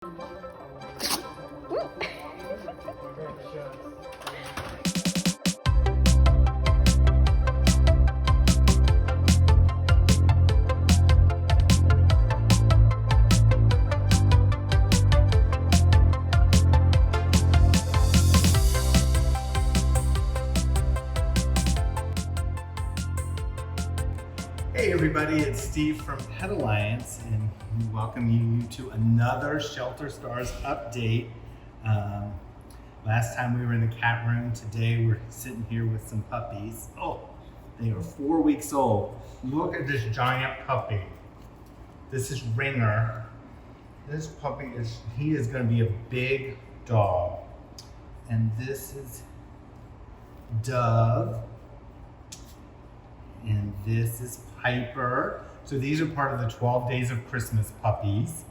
Hey everybody, it's Steve from Pet Alliance, and we welcome you to another Shelter Stars update. Last time we were in the cat room. Today we're sitting here with some puppies. Oh, they are 4 weeks old. Look at this giant puppy. This is Ringer. This puppy he is going to be a big dog. And this is Dove. And this is Piper. So these are part of the 12 Days of Christmas puppies.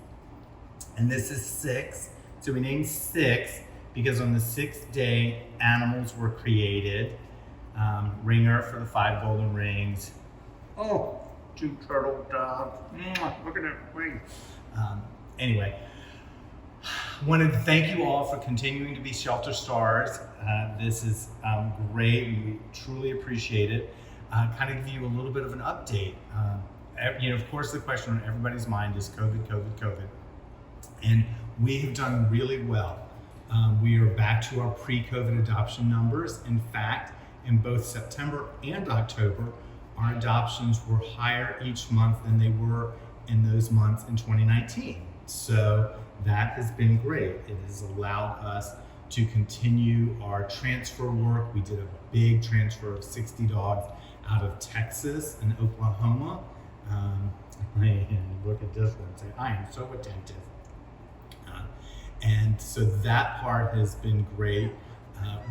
And this is Six. So we named Six because on the 6th day, animals were created. Ringer for the 5 golden rings. Oh, 2 turtle doves. Look at that wing. Anyway, wanted to thank you all for continuing to be Shelter Stars. This is great. We truly appreciate it. Kind of give you a little bit of an update. Of course, the question on everybody's mind is COVID, COVID, COVID. And we have done really well. We are back to our pre-COVID adoption numbers. In fact, in both September and October, our adoptions were higher each month than they were in those months in 2019. So that has been great. It has allowed us to continue our transfer work. We did a big transfer of 60 dogs out of Texas and Oklahoma. Look at this one and say, I am so attentive. And so that part has been great.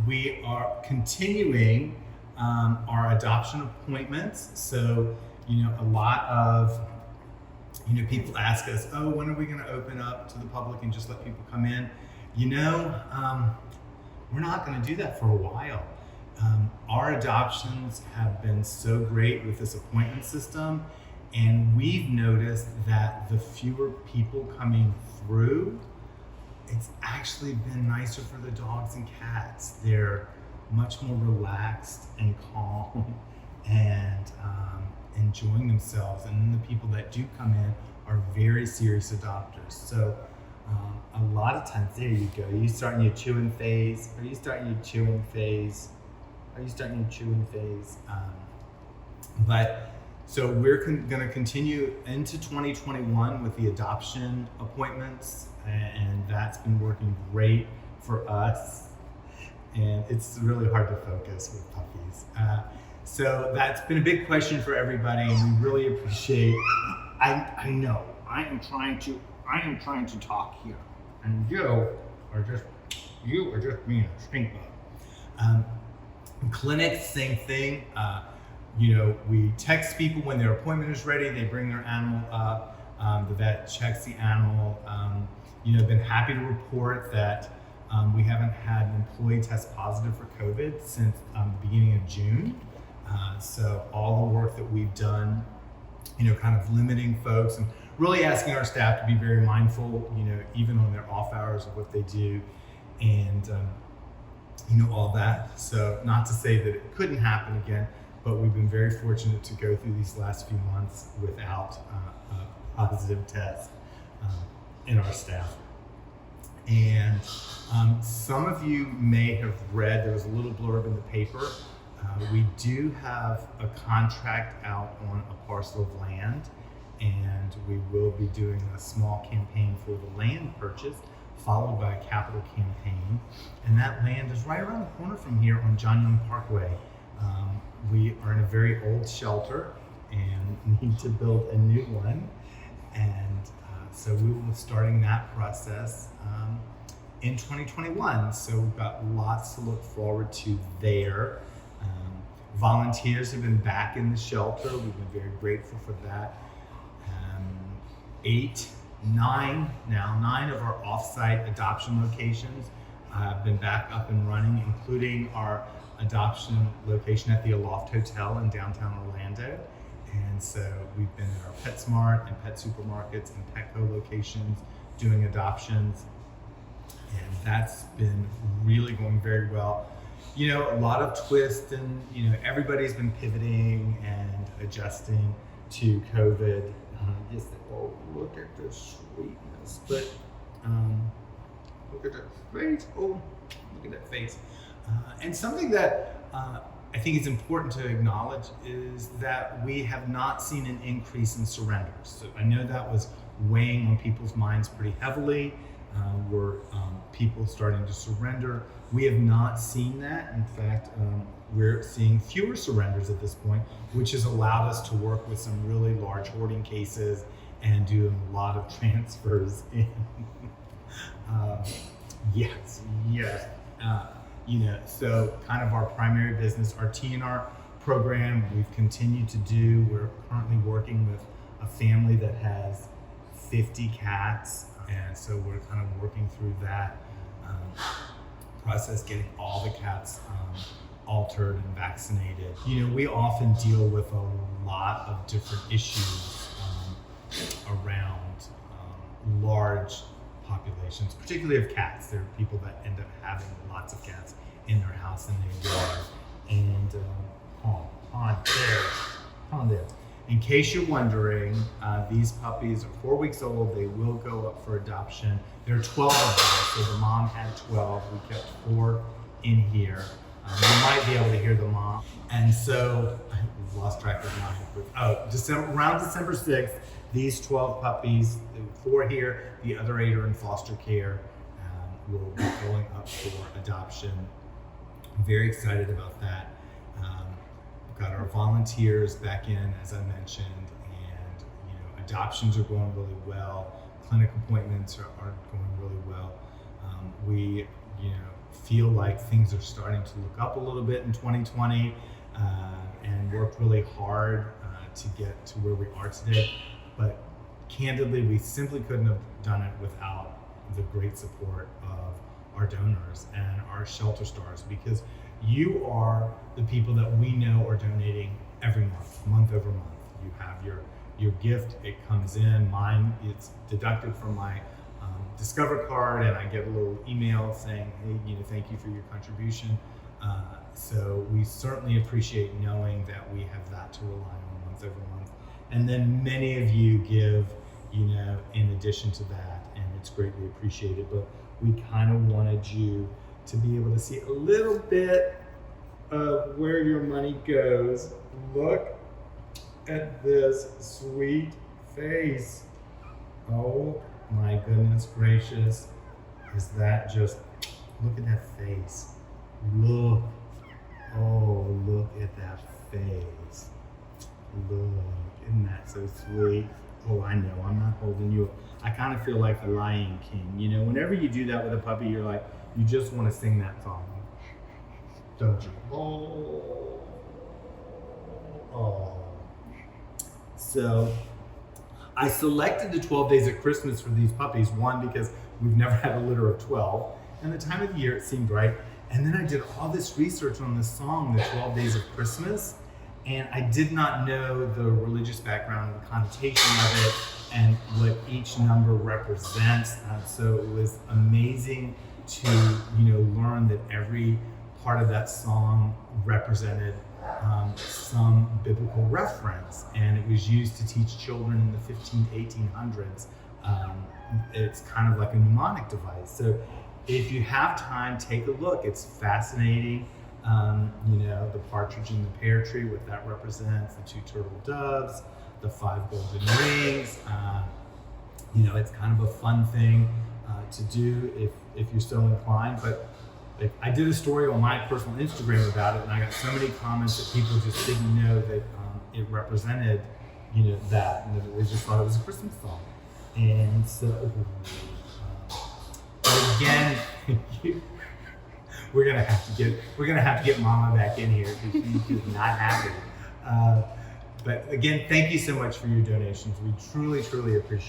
We are continuing our adoption appointments. So, a lot of people ask us, oh, when are we going to open up to the public and just let people come in? We're not going to do that for a while. Our adoptions have been so great with this appointment system, and we've noticed that the fewer people coming through, it's actually been nicer for the dogs and cats. They're much more relaxed and calm and enjoying themselves. And then the people that do come in are very serious adopters. So a lot of times, there you go. Are you starting your chewing phase? Are you starting your chewing phase? So we're going to continue into 2021 with the adoption appointments, and that's been working great for us. And it's really hard to focus with puppies. So that's been a big question for everybody, and we really appreciate. I know I am trying to talk here, and you are just being a stink bug. Clinics, same thing. We text people when their appointment is ready. They bring their animal up. The vet checks the animal. Been happy to report that we haven't had an employee test positive for COVID since the beginning of June. So all the work that we've done, kind of limiting folks and really asking our staff to be very mindful, even on their off hours of what they do, and all that. So not to say that it couldn't happen again, but we've been very fortunate to go through these last few months without a positive test in our staff. And some of you may have read, there was a little blurb in the paper. We do have a contract out on a parcel of land, and we will be doing a small campaign for the land purchase, followed by a capital campaign. And that land is right around the corner from here on John Young Parkway. We are in a very old shelter and need to build a new one. And so we will be starting that process in 2021. So we've got lots to look forward to there. Volunteers have been back in the shelter. We've been very grateful for that. 9 of our off-site adoption locations have been back up and running, including our adoption location at the Aloft Hotel in downtown Orlando. And so we've been at our PetSmart and Pet Supermarkets and Petco locations doing adoptions, and that's been really going very well. You know, a lot of twists, and you know, everybody's been pivoting and adjusting to COVID. Just oh, look at the sweetness, but look at that face. Oh, look at that face. And something that I think is important to acknowledge is that we have not seen an increase in surrenders. So I know that was weighing on people's minds pretty heavily. Were people starting to surrender? We have not seen that. In fact, we're seeing fewer surrenders at this point, which has allowed us to work with some really large hoarding cases and do a lot of transfers in. Yes. You know, so kind of our primary business, our TNR program, we've continued to do. We're currently working with a family that has 50 cats, and so we're kind of working through that process, getting all the cats altered and vaccinated. You know, we often deal with a lot of different issues around large populations, particularly of cats. There are people that end up having lots of cats in their house and their yard. And on there. In case you're wondering, these puppies are 4 weeks old. They will go up for adoption. There are 12 of them, so the mom had 12. We kept 4 in here. You might be able to hear the mom. And so, I lost track of mine. Around December 6th, these 12 puppies, 4 here, the other 8 are in foster care, will be going up for adoption. I'm very excited about that. We've got our volunteers back in, as I mentioned, and you know, adoptions are going really well. Clinic appointments are going really well. We feel like things are starting to look up a little bit in 2020, and worked really hard to get to where we are today. But candidly, we simply couldn't have done it without the great support of our donors and our shelter stars, because you are the people that we know are donating every month over month. You have your gift, it comes in. Mine, it's deducted from my Discover card, and I get a little email saying, hey, thank you for your contribution. So we certainly appreciate knowing that we have that to rely on month over month. And then many of you give, in addition to that, and it's greatly appreciated. But we kind of wanted you to be able to see a little bit of where your money goes. Look at this sweet face. Oh my goodness gracious. Is that just, look at that face. Look. Oh, look at that face. Look, isn't that so sweet? Oh, I know, I'm not holding you up. I kind of feel like the Lion King. Whenever you do that with a puppy, you're like, you just want to sing that song. Don't you? Oh. So, I selected the 12 days of Christmas for these puppies. One, because we've never had a litter of 12. And the time of the year, it seemed right. And then I did all this research on this song, the 12 Days of Christmas. And I did not know the religious background and the connotation of it and what each number represents. So it was amazing to, learn that every part of that song represented some biblical reference, and it was used to teach children in the 1800s. It's kind of like a mnemonic device. So if you have time, take a look. It's fascinating. The partridge in the pear tree, what that represents, the 2 turtle doves, the 5 golden rings. It's kind of a fun thing to do if you're so inclined. But I did a story on my personal Instagram about it, and I got so many comments that people just didn't know that it represented, that, and they just thought it was a Christmas song. And so, but again, we're gonna have to get Mama back in here because she's just not happy. But again, thank you so much for your donations. We truly, truly appreciate it.